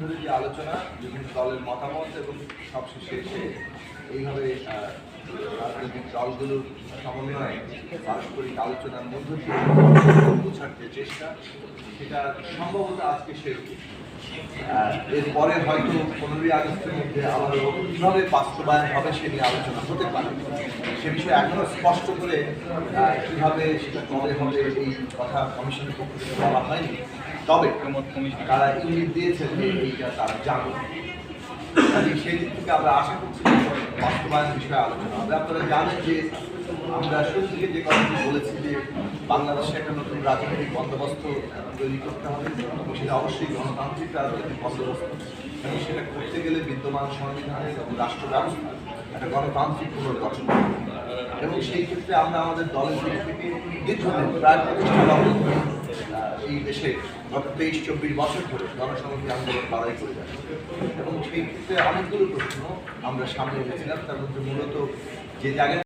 ধরে যে আলোচনা, বিভিন্ন দলের মতামত এবং সবশেষে এসে এইভাবে রাজনৈতিক দলগুলোর সমন্বয়ে পারস্পরিক আলোচনার মধ্য দিয়ে বোঝার যে চেষ্টা, সেটা সম্ভবত আজকে শেষ। এরপরে হয়তো 15ই আগস্টের মধ্যে আবারও কীভাবে বাস্তবায়ন হবে সে নিয়ে আলোচনা হতে পারে। সে বিষয়ে এখনো স্পষ্ট করে কীভাবে সেটা কবে হবে এই কথা কমিশনের পক্ষ থেকে বলা হয়নি। তবে তারা ইঙ্গিত দিয়েছেন যে এইটা তারা জানে। সেই দিক থেকে আমরা আশা করছি বাস্তবায়ন বিষয়ে আলোচনা হবে। আপনারা জানেন যে আমরা শুরু থেকে যে কথাটি বলেছি যে বাংলাদেশে একটা নতুন রাজনৈতিক বন্দোবস্ত তৈরি করতে হবে এবং সেটা অবশ্যই গণতান্ত্রিক রাজনৈতিক বন্দোবস্ত, এবং সেটা করতে গেলে বিদ্যমান সংবিধানের এবং রাষ্ট্র ব্যবস্থা একটা গণতান্ত্রিক পুনর্গঠন, এবং সেই ক্ষেত্রে আমরা আমাদের দলের দিক থেকে দীর্ঘদিন প্রায় 25টা দল এই দেশে গত 23-24 বছর ধরে জনসংহতি আন্দোলন লড়াই করে যাচ্ছে, এবং সেই ক্ষেত্রে অনেকগুলো প্রশ্ন আমরা সামনে এনেছিলাম। তার মধ্যে মূলত যে জায়গায়